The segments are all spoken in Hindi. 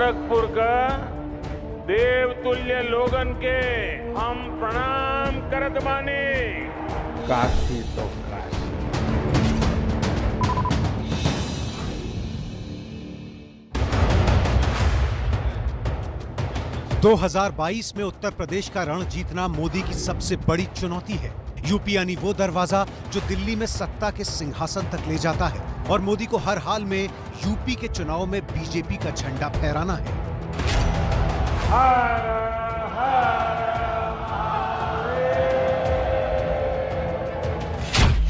गोरखपुर का देवतुल्य लोगन के हम प्रणाम करत बानी। काशी तो काशी। 2022 में उत्तर प्रदेश का रण जीतना मोदी की सबसे बड़ी चुनौती है। यूपी यानी वो दरवाजा जो दिल्ली में सत्ता के सिंहासन तक ले जाता है और मोदी को हर हाल में यूपी के चुनाव में बीजेपी का झंडा फहराना है।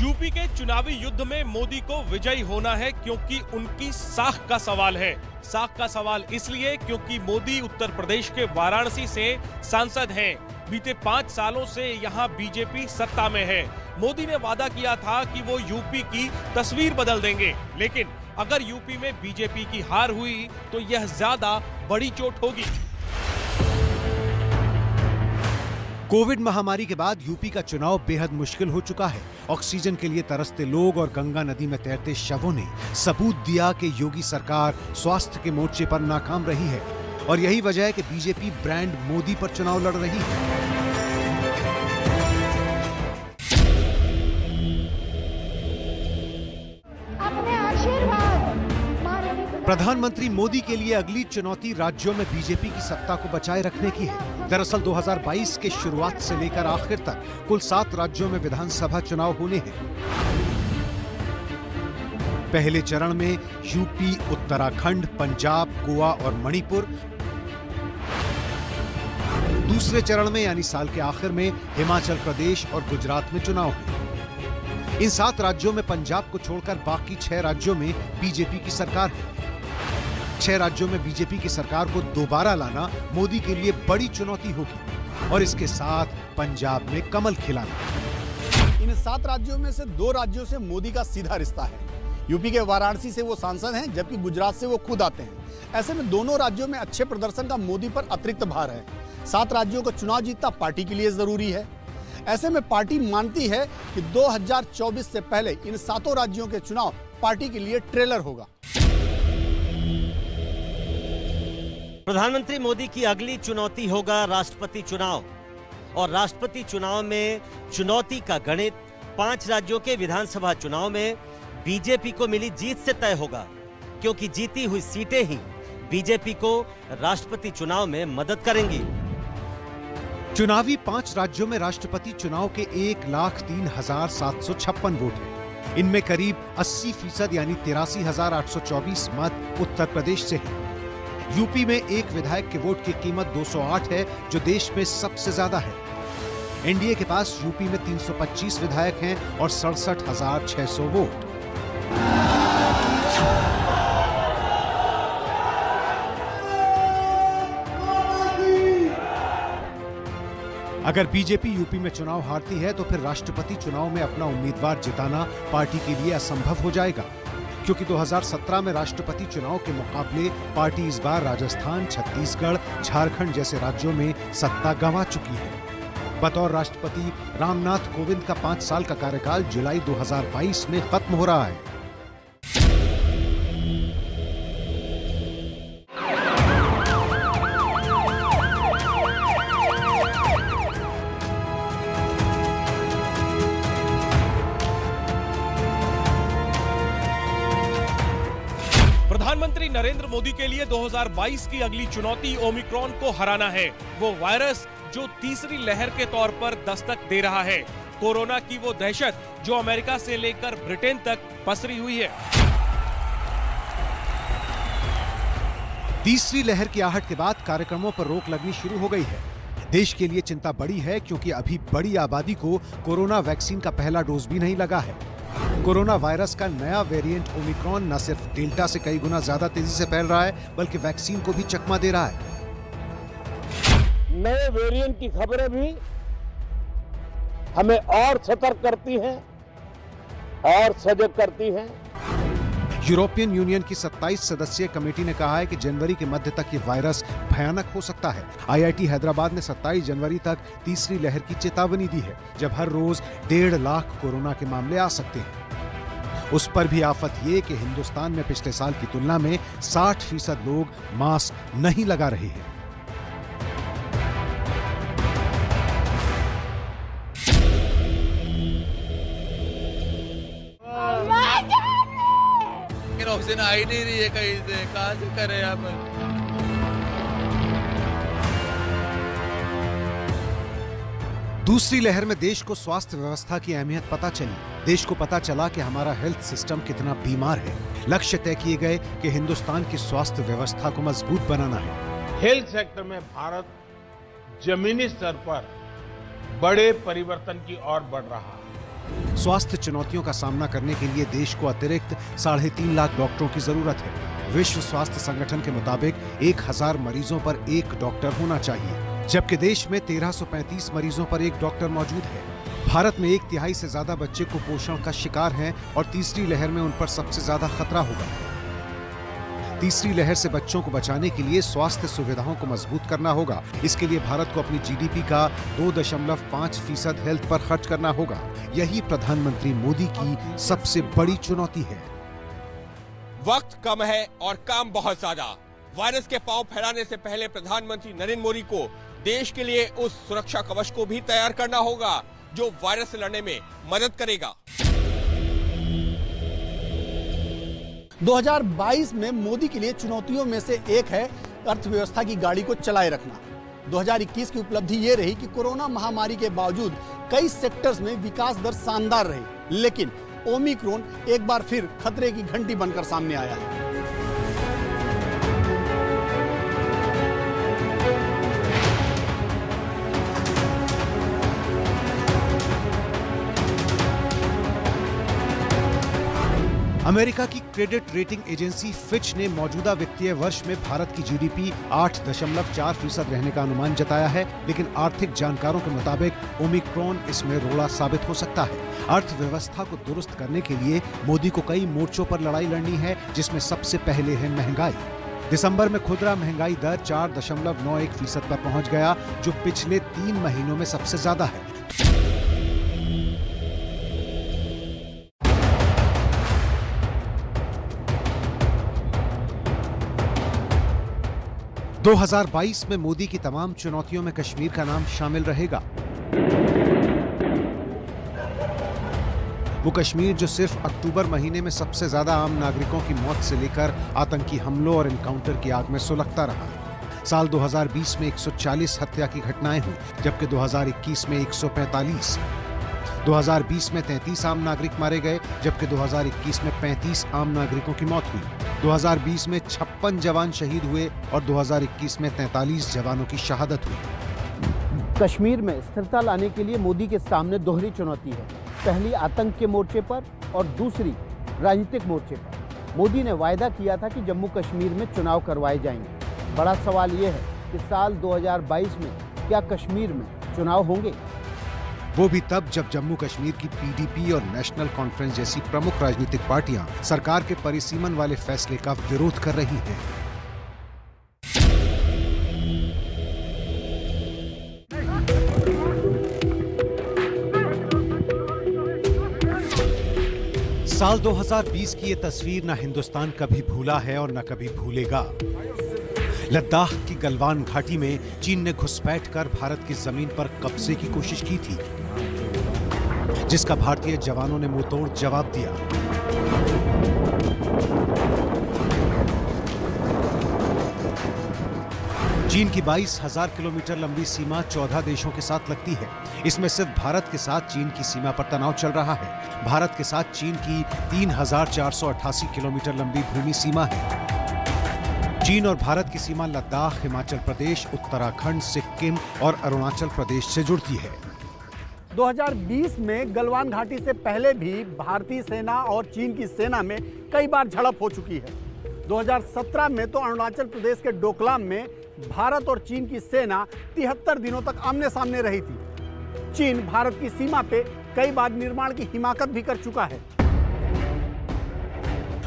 यूपी के चुनावी युद्ध में मोदी को विजयी होना है क्योंकि उनकी साख का सवाल है। साख का सवाल इसलिए क्योंकि मोदी उत्तर प्रदेश के वाराणसी से सांसद हैं। बीते 5 सालों से यहां बीजेपी सत्ता में है। मोदी ने वादा किया था कि वो यूपी की तस्वीर बदल देंगे, लेकिन अगर यूपी में बीजेपी की हार हुई तो यह ज्यादा बड़ी चोट होगी। कोविड महामारी के बाद यूपी का चुनाव बेहद मुश्किल हो चुका है। ऑक्सीजन के लिए तरसते लोग और गंगा नदी में तैरते शवों ने सबूत दिया कि योगी सरकार स्वास्थ्य के मोर्चे पर नाकाम रही है और यही वजह है कि बीजेपी ब्रांड मोदी पर चुनाव लड़ रही है। प्रधानमंत्री मोदी के लिए अगली चुनौती राज्यों में बीजेपी की सत्ता को बचाए रखने की है। दरअसल 2022 के शुरुआत से लेकर आखिर तक कुल 7 राज्यों में विधानसभा चुनाव होने हैं। पहले चरण में यूपी, उत्तराखंड, पंजाब, गोवा और मणिपुर। दूसरे चरण में यानी साल के आखिर में हिमाचल प्रदेश और गुजरात में चुनाव है। इन 7 राज्यों में पंजाब को छोड़कर बाकी 6 राज्यों में बीजेपी की सरकार है। 6 राज्यों में बीजेपी की सरकार को दोबारा लाना मोदी के लिए बड़ी चुनौती होगी और इसके साथ पंजाब में कमल खिलाना। इन 7 राज्यों में से 2 राज्यों से मोदी का सीधा रिश्ता है। यूपी के वाराणसी से वो सांसद हैं, जबकि गुजरात से वो खुद आते हैं। ऐसे में दोनों राज्यों में अच्छे प्रदर्शन का मोदी पर अतिरिक्त भार है। 7 राज्यों को चुनाव जीतना पार्टी के लिए जरूरी है। ऐसे में पार्टी मानती है कि 2024 से पहले इन 7 राज्यों के चुनाव पार्टी के लिए ट्रेलर होगा। प्रधानमंत्री मोदी की अगली चुनौती होगा राष्ट्रपति चुनाव और राष्ट्रपति चुनाव में चुनौती का गणित 5 राज्यों के विधानसभा चुनाव में बीजेपी को मिली जीत से तय होगा, क्योंकि जीती हुई सीटें ही बीजेपी को राष्ट्रपति चुनाव में मदद करेंगी। चुनावी 5 राज्यों में राष्ट्रपति चुनाव के 1,03,756 वोट हैं। इनमें करीब 80% यानी 83,824 मत उत्तर प्रदेश से हैं। यूपी में एक विधायक के वोट की कीमत 208 है, जो देश में सबसे ज्यादा है। एनडीए के पास यूपी में 325 विधायक हैं और 67,600 वोट। अगर बीजेपी यूपी में चुनाव हारती है तो फिर राष्ट्रपति चुनाव में अपना उम्मीदवार जिताना पार्टी के लिए असंभव हो जाएगा, क्योंकि 2017 में राष्ट्रपति चुनाव के मुकाबले पार्टी इस बार राजस्थान, छत्तीसगढ़, झारखंड जैसे राज्यों में सत्ता गंवा चुकी है। बतौर राष्ट्रपति रामनाथ कोविंद का 5 साल का कार्यकाल जुलाई 2022 में खत्म हो रहा है। प्रधानमंत्री नरेंद्र मोदी के लिए 2022 की अगली चुनौती ओमिक्रॉन को हराना है। वो वायरस जो तीसरी लहर के तौर पर दस्तक दे रहा है। कोरोना की वो दहशत जो अमेरिका से लेकर ब्रिटेन तक पसरी हुई है। तीसरी लहर की आहट के बाद कार्यक्रमों पर रोक लगनी शुरू हो गई है। देश के लिए चिंता बड़ी है, क्योंकि अभी बड़ी आबादी को कोरोना वैक्सीन का पहला डोज भी नहीं लगा है। कोरोना वायरस का नया वेरिएंट ओमिक्रॉन न सिर्फ डेल्टा से कई गुना ज्यादा तेजी से फैल रहा है, बल्कि वैक्सीन को भी चकमा दे रहा है। नए वेरिएंट की खबरें भी हमें और सतर्क करती हैं और सजग करती हैं। यूरोपियन यूनियन की 27 सदस्यीय कमेटी ने कहा है कि जनवरी के मध्य तक ये वायरस भयानक हो सकता है। आईआईटी हैदराबाद ने 27 जनवरी तक तीसरी लहर की चेतावनी दी है, जब हर रोज 1.5 लाख कोरोना के मामले आ सकते हैं। उस पर भी आफत ये कि हिंदुस्तान में पिछले साल की तुलना में 60% लोग मास्क नहीं लगा रहे हैं। ऑक्सीजन आ ही नहीं रही है कहीं से, कहां से करें यहाँ पर। दूसरी लहर में देश को स्वास्थ्य व्यवस्था की अहमियत पता चली। देश को पता चला कि हमारा हेल्थ सिस्टम कितना बीमार है। लक्ष्य तय किए गए कि हिंदुस्तान की स्वास्थ्य व्यवस्था को मजबूत बनाना है। हेल्थ सेक्टर में भारत जमीनी स्तर पर बड़े परिवर्तन की ओर बढ़ रहा है। स्वास्थ्य चुनौतियों का सामना करने के लिए देश को अतिरिक्त 3.5 लाख डॉक्टरों की जरूरत है। विश्व स्वास्थ्य संगठन के मुताबिक 1000 मरीजों पर 1 डॉक्टर होना चाहिए, जबकि देश में 1335 मरीजों पर 1 डॉक्टर मौजूद है। भारत में 1/3 से ज्यादा बच्चे कुपोषण का शिकार हैं और तीसरी लहर में उन पर सबसे ज्यादा खतरा होगा। तीसरी लहर से बच्चों को बचाने के लिए स्वास्थ्य सुविधाओं को मजबूत करना होगा। इसके लिए भारत को अपनी जीडीपी का 2.5% हेल्थ पर खर्च करना होगा। यही प्रधानमंत्री मोदी की सबसे बड़ी चुनौती है। वक्त कम है और काम बहुत ज्यादा। वायरस के पांव फैलाने से पहले प्रधानमंत्री नरेंद्र मोदी को देश के लिए उस सुरक्षा कवच को भी तैयार करना होगा जो वायरस से लड़ने में मदद करेगा। 2022 में मोदी के लिए चुनौतियों में से एक है अर्थव्यवस्था की गाड़ी को चलाए रखना। 2021 की उपलब्धि ये रही कि कोरोना महामारी के बावजूद कई सेक्टर्स में विकास दर शानदार रही, लेकिन ओमिक्रॉन एक बार फिर खतरे की घंटी बनकर सामने आया है। अमेरिका की क्रेडिट रेटिंग एजेंसी फिच ने मौजूदा वित्तीय वर्ष में भारत की जीडीपी 8.4% रहने का अनुमान जताया है, लेकिन आर्थिक जानकारों के मुताबिक ओमिक्रॉन इसमें रोड़ा साबित हो सकता है। अर्थव्यवस्था को दुरुस्त करने के लिए मोदी को कई मोर्चों पर लड़ाई लड़नी है, जिसमें सबसे पहले है महंगाई। दिसंबर में खुदरा महंगाई दर 4.91% पर पहुंच गया, जो पिछले 3 महीनों में सबसे ज्यादा है। 2022 में मोदी की तमाम चुनौतियों में कश्मीर का नाम शामिल रहेगा। वो कश्मीर जो सिर्फ अक्टूबर महीने में सबसे ज्यादा आम नागरिकों की मौत से लेकर आतंकी हमलों और एनकाउंटर की आग में सुलगता रहा। साल 2020 में 140 हत्या की घटनाएं हुई, जबकि 2021 में 145। 2020 में 33 आम नागरिक मारे गए, जबकि 2021 में 35 आम नागरिकों की मौत हुई। 2020 में 56 जवान शहीद हुए और 2021 में 43 जवानों की शहादत हुई। कश्मीर में स्थिरता लाने के लिए मोदी के सामने दोहरी चुनौती है। पहली आतंक के मोर्चे पर और दूसरी राजनीतिक मोर्चे पर। मोदी ने वायदा किया था कि जम्मू कश्मीर में चुनाव करवाए जाएंगे। बड़ा सवाल यह है कि साल 2022 में क्या कश्मीर में चुनाव होंगे? वो भी तब जब जम्मू कश्मीर की पीडीपी और नेशनल कॉन्फ्रेंस जैसी प्रमुख राजनीतिक पार्टियां सरकार के परिसीमन वाले फैसले का विरोध कर रही हैं। साल 2020 की ये तस्वीर ना हिंदुस्तान कभी भूला है और न कभी भूलेगा। लद्दाख की गलवान घाटी में चीन ने घुसपैठ कर भारत की जमीन पर कब्जे की कोशिश की थी, जिसका भारतीय जवानों ने मुंहतोड़ जवाब दिया। चीन की 22,000 किलोमीटर लंबी सीमा 14 देशों के साथ लगती है। इसमें सिर्फ भारत के साथ चीन की सीमा पर तनाव चल रहा है। भारत के साथ चीन की 3,488 किलोमीटर लंबी भूमि सीमा है। चीन और भारत की सीमा लद्दाख, हिमाचल प्रदेश, उत्तराखंड, सिक्किम और अरुणाचल प्रदेश से जुड़ती है। 2020 में गलवान घाटी से पहले भी भारतीय सेना और चीन की सेना में कई बार झड़प हो चुकी है। 2017 में तो अरुणाचल प्रदेश के डोकलाम में भारत और चीन की सेना 73 दिनों तक आमने सामने रही थी। चीन भारत की सीमा पे कई बार निर्माण की हिमाकत भी कर चुका है।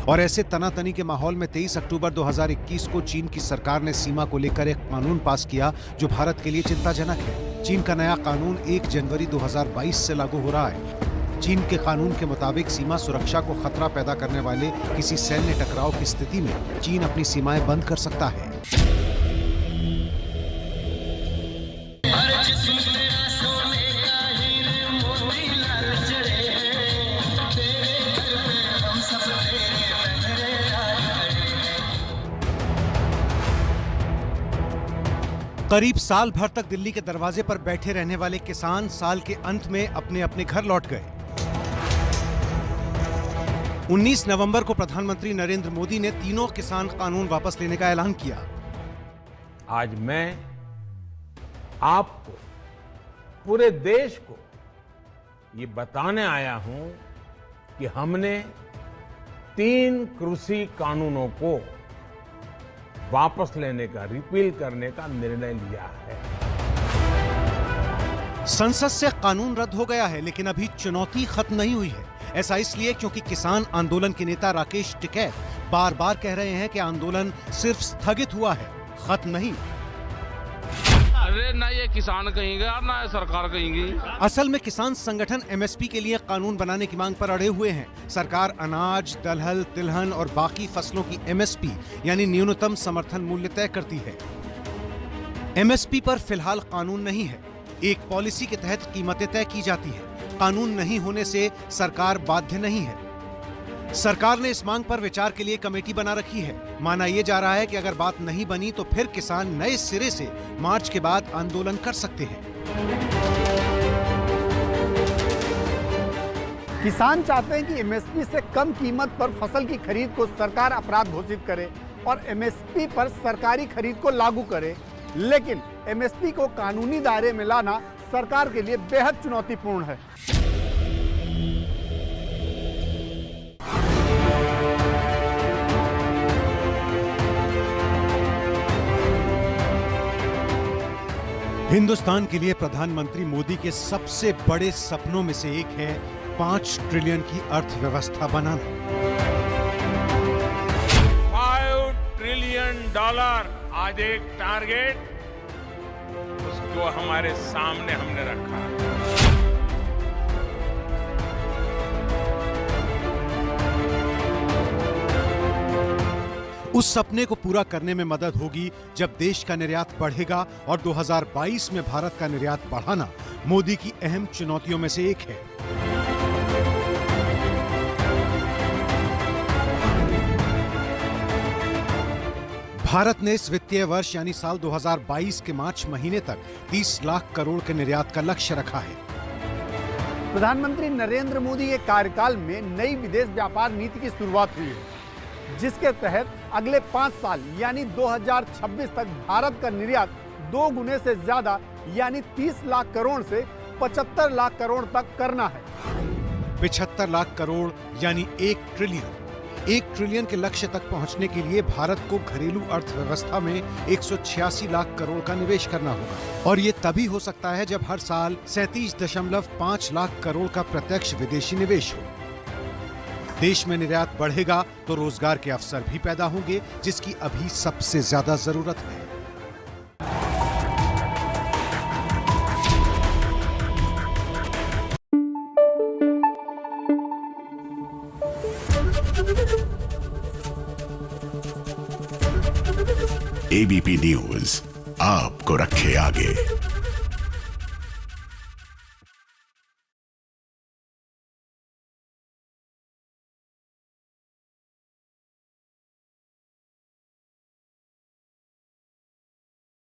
और ऐसे तनातनी के माहौल में 23 अक्टूबर 2021 को चीन की सरकार ने सीमा को लेकर एक कानून पास किया, जो भारत के लिए चिंताजनक है। चीन का नया कानून 1 जनवरी 2022 से लागू हो रहा है। चीन के कानून के मुताबिक सीमा सुरक्षा को खतरा पैदा करने वाले किसी सैन्य टकराव की स्थिति में चीन अपनी सीमाएं बंद कर सकता है। करीब साल भर तक दिल्ली के दरवाजे पर बैठे रहने वाले किसान साल के अंत में अपने अपने घर लौट गए। 19 नवंबर को प्रधानमंत्री नरेंद्र मोदी ने तीनों किसान कानून वापस लेने का ऐलान किया। आज मैं आपको, पूरे देश को ये बताने आया हूं कि हमने 3 कृषि कानूनों को वापस लेने का, रिपील करने का निर्णय लिया है। संसद से कानून रद्द हो गया है, लेकिन अभी चुनौती खत्म नहीं हुई है। ऐसा इसलिए क्योंकि किसान आंदोलन के नेता राकेश टिकैत बार बार कह रहे हैं कि आंदोलन सिर्फ स्थगित हुआ है, खत्म नहीं। अरे ना ये किसान कहेंगे और ना सरकार कहेंगी। असल में किसान संगठन एमएसपी के लिए कानून बनाने की मांग पर अड़े हुए हैं। सरकार अनाज, दलहन, तिलहन और बाकी फसलों की एमएसपी यानी न्यूनतम समर्थन मूल्य तय करती है। एमएसपी पर फिलहाल कानून नहीं है। एक पॉलिसी के तहत कीमतें तय की जाती है। कानून नहीं होने से सरकार बाध्य नहीं है। सरकार ने इस मांग पर विचार के लिए कमेटी बना रखी है। माना यह जा रहा है कि अगर बात नहीं बनी तो फिर किसान नए सिरे से मार्च के बाद आंदोलन कर सकते हैं। किसान चाहते हैं कि एमएसपी से कम कीमत पर फसल की खरीद को सरकार अपराध घोषित करे और एमएसपी पर सरकारी खरीद को लागू करे, लेकिन एमएसपी को कानूनी दायरे में लाना सरकार के लिए बेहद चुनौतीपूर्ण है। हिंदुस्तान के लिए प्रधानमंत्री मोदी के सबसे बड़े सपनों में से एक है 5 ट्रिलियन की अर्थव्यवस्था बनाना। $5 ट्रिलियन आज एक टारगेट, उसको हमारे सामने हमने रखा है। उस सपने को पूरा करने में मदद होगी जब देश का निर्यात बढ़ेगा और 2022 में भारत का निर्यात बढ़ाना मोदी की अहम चुनौतियों में से एक है। भारत ने इस वित्तीय वर्ष यानी साल 2022 के मार्च महीने तक 30 लाख करोड़ के निर्यात का लक्ष्य रखा है। प्रधानमंत्री नरेंद्र मोदी के कार्यकाल में नई विदेश व्यापार नीति की शुरुआत हुई है, जिसके तहत अगले 5 साल यानी 2026 तक भारत का निर्यात 2 गुने से ज्यादा यानी 30 लाख करोड़ से 75 लाख करोड़ तक करना है। 75 लाख करोड़ यानी 1 ट्रिलियन। 1 ट्रिलियन के लक्ष्य तक पहुंचने के लिए भारत को घरेलू अर्थव्यवस्था में 186 लाख करोड़ का निवेश करना होगा और ये तभी हो सकता है जब हर साल 37.5 लाख करोड़ का प्रत्यक्ष विदेशी निवेश हो। देश में निर्यात बढ़ेगा तो रोजगार के अवसर भी पैदा होंगे, जिसकी अभी सबसे ज्यादा जरूरत है। एबीपी न्यूज आपको रखे आगे।